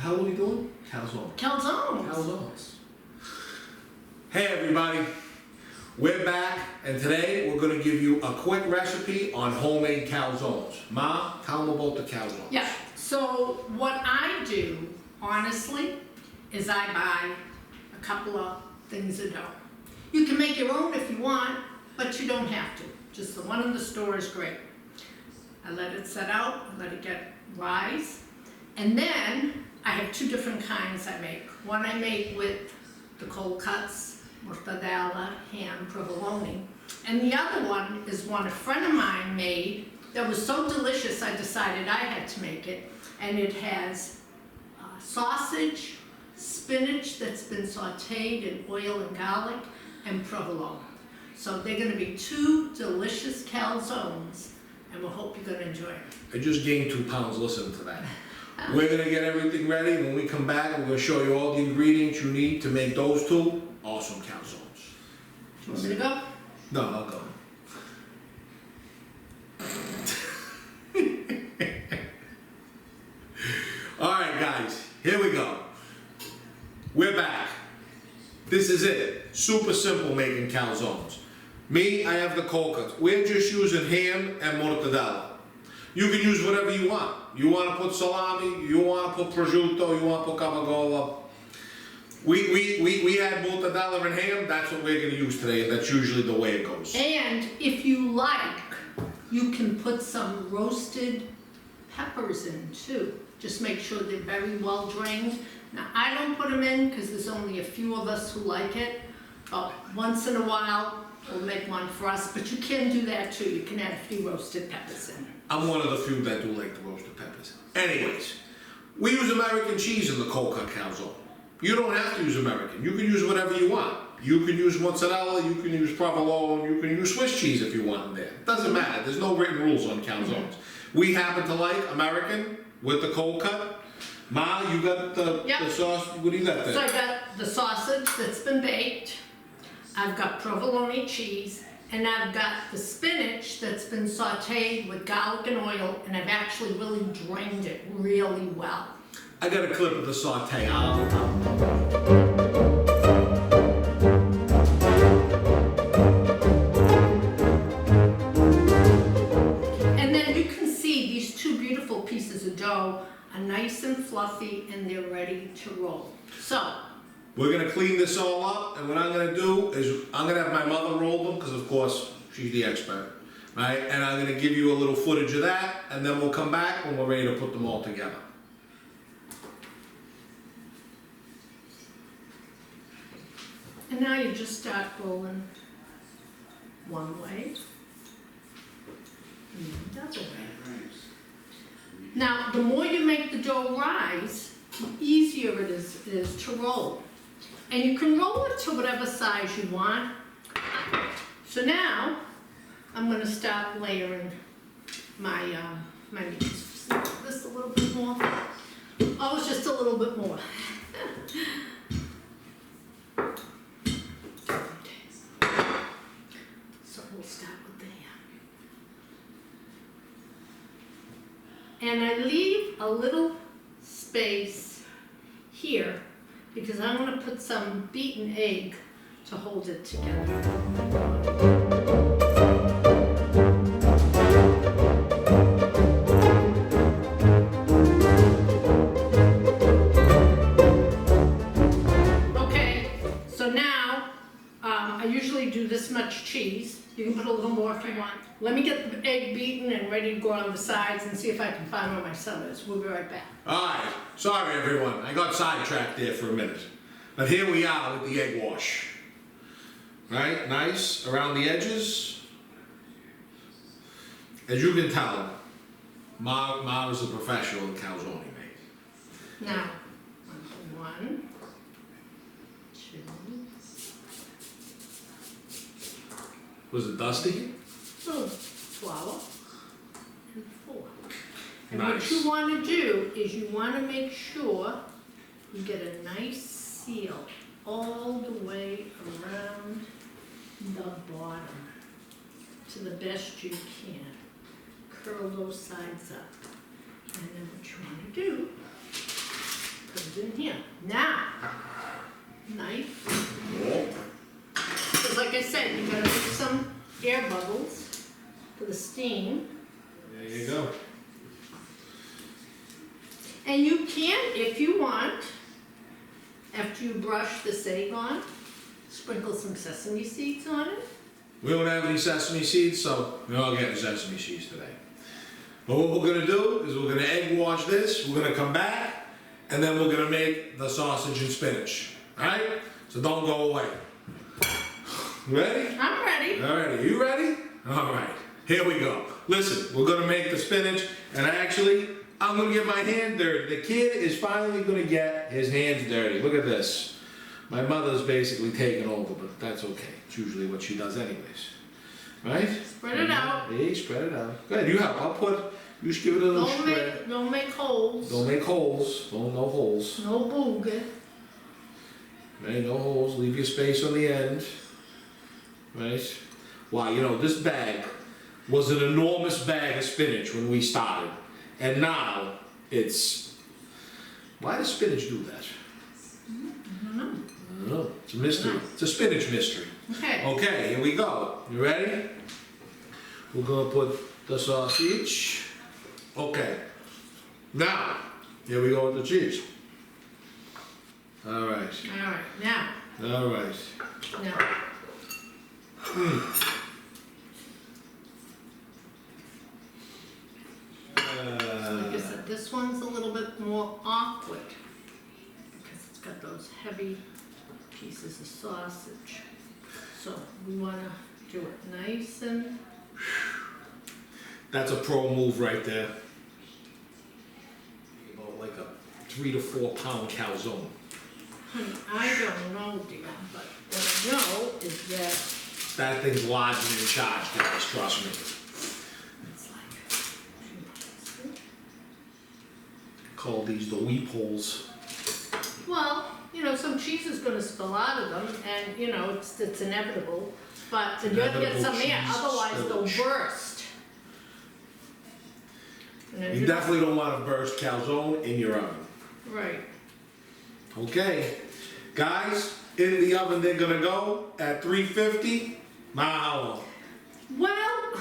How are we doing? Calzone. Calzones. Calzones. Hey everybody, we're back, and today we're gonna give you a quick recipe on homemade calzones. Ma, tell them about the calzones. Yeah, so what I do, honestly, is I buy a couple of things of dough. You can make your own if you want, but you don't have to. Just the one in the store is great. I let it set out, I let it get rise, and then I have two different kinds I make. One I make with the cold cuts, mortadella, ham, provolone, and the other one is one a friend of mine made that was so delicious I decided I had to make it, and it has sausage, spinach that's been sauteed in oil and garlic, and provolone. So they're going to be two delicious calzones, and we hope you're going to enjoy it. I just gained 2 pounds listening to that. We're gonna get everything ready. When we come back, we're gonna show you all the ingredients you need to make those 2 awesome calzones. Do you want me to go? No, I'll go. Alright guys, here we go. We're back. This is it. Super simple making calzones. Me, I have the cold cuts. We're just using ham and mortadella. You can use whatever you want. You want to put salami, you want to put prosciutto, you want to put cavagola. We had mortadella and ham, that's what we're going to use today, and that's usually the way it goes. And if you like, you can put some roasted peppers in too. Just make sure they're very well drained. Now, I don't put them in because there's only a few of us who like it, but once in a while, we'll make one for us, but you can do that too. You can add a few roasted peppers in. I'm one of the few that do like the roasted peppers. Anyways, we use American cheese in the cold cut calzone. You don't have to use American. You can use whatever you want. You can use mozzarella, you can use provolone, you can use Swiss cheese if you want in there. Doesn't matter. There's no written rules on calzones. We happen to like American with the cold cut. Ma, you got the sauce. What do you got there? So I got the sausage that's been baked. I've got provolone cheese, and I've got the spinach that's been sauteed with garlic and oil, and I've actually really drained it really well. I got a clip of the saute. And then you can see these 2 beautiful pieces of dough are nice and fluffy, and they're ready to roll. So, we're gonna clean this all up, and what I'm gonna do is I'm gonna have my mother roll them, because of course she's the expert, right? And I'm gonna give you a little footage of that, and then we'll come back when we're ready to put them all together. and now you just start rolling one way, and the other way. Now, the more you make the dough rise, the easier it is to roll. And you can roll it to whatever size you want. So now, I'm going to start layering my meat. This a little bit more. Oh, it's just a little bit more. So we'll start with the ham. And I leave a little space here because I'm going to put some beaten egg to hold it together. Okay, so now I usually do this much cheese. You can put a little more if you want. Let me get the egg beaten and ready to go on the sides and see if I can find where my son is. We'll be right back. Alright, sorry everyone, I got sidetracked there for a minute. But here we are with the egg wash. Right, nice around the edges. As you can tell, Ma is a professional in calzone making. Now, one, two. Was it dusty? So, flour and 4. And Nice. what you want to do is you want to make sure you get a nice seal all the way around the bottom to the best you can. Curl those sides up. And then what you want to do, put goes in here. Now, knife. Because like I said, you gotta make some air bubbles for the steam. There you go. And you can, if you want, after you brush this egg on, sprinkle some sesame seeds on it. We don't have any sesame seeds, so we're not getting sesame seeds today. But what we're gonna do is we're gonna egg wash this, we're gonna come back, and then we're gonna make the sausage and spinach. Alright? So don't go away. Ready? I'm ready. Alright, you ready? Alright, here we go. Listen, we're gonna make the spinach, and actually, I'm gonna get my hand dirty. The kid is finally gonna get his hands dirty. Look at this. My mother's basically taken over, but that's okay. It's usually what she does anyways. Right? Spread it out. Yeah, spread it out. Good, you help. You just give it a little spread. Don't make holes. Don't make holes. No holes. No booger. Right, no holes. Leave your space on the end. Right? Wow, you know, this bag was an enormous bag of spinach when we started. And now it's... Why does spinach do that? I don't know. I don't know. It's a mystery. It's a spinach mystery. Okay. Okay, here we go. You ready? We're gonna put the sausage. Okay. Now, here we go with the cheese. All right. All right. Now. All right. Now. Like I said, this one's a little bit more awkward because it's got those heavy pieces of sausage. So we want to do it nice and... That's a pro move right there. About like a 3 to 4 pound calzone. Honey, I don't know, dear, but what I know is that That thing's large and in charge, guys, trust me. it's like... Call these the weep holes. Well, you know, some cheese is gonna spill out of them, and, you know, it's inevitable, but you gotta get some air, Inevitable otherwise cheese they'll spillage. burst. And if You definitely don't want to burst calzone in your oven. Right. Okay, guys, in the oven they're gonna go at 350. Wow. Well,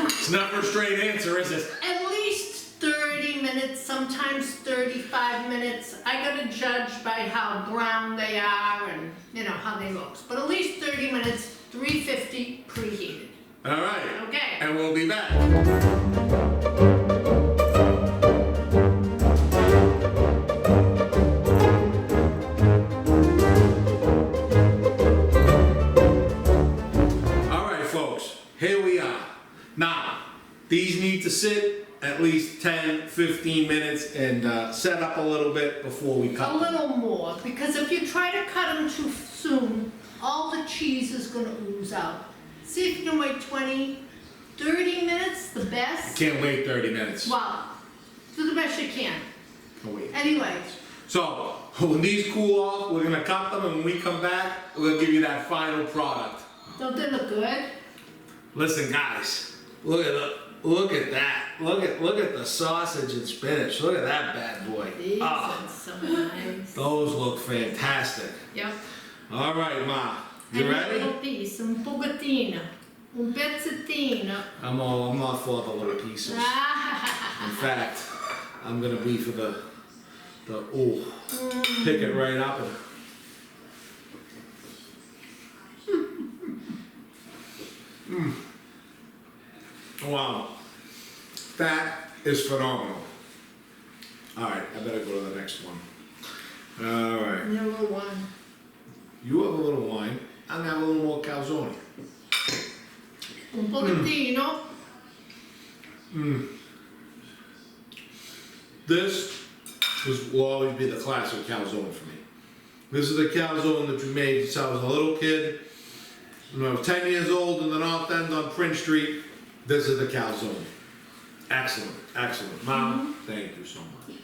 It's not a straight answer, is it? at least 30 minutes, sometimes 35 minutes. I gotta judge by how brown they are and, you know, how they look. But at least 30 minutes, 350 preheated. All right. Okay. And we'll be back. All right, folks, here we are. Now, these need to sit at least 10, 15 minutes and set up a little bit before we cut A them. little more, because if you try to cut them too soon, all the cheese is gonna ooze out. See if you can wait 20, 30 minutes, the best. Can't wait 30 minutes. Well, do the best you can. Can't wait. Anyway, So, when these cool off, we're gonna cut them, and when we come back, we'll give you that final product. don't they look good? Listen, guys, look at that. Look at the sausage and spinach. Look at that bad boy. These Ah, are so nice. those look fantastic. Yep. All right, Ma, you And a ready? little piece, un pochettino, un pezzettino. I'm not for the little pieces. In fact, I'm gonna be for the pick it right up and. Wow, that is phenomenal. All right, I better go to the next one. All right, Number one. you have a little wine. I'm gonna have a little more calzone. Un pochettino. This will always be the classic calzone for me. This is the calzone that you made since I was a little kid. When I was 10 years old in the North End on Prince Street, this is the calzone. Excellent, excellent. Mom, thank you so much.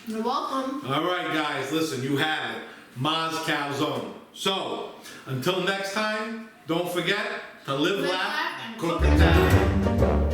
You're welcome. All right, guys, listen, you have it. Ma's calzone. So, until next time, don't forget to live, laugh, and cook the town.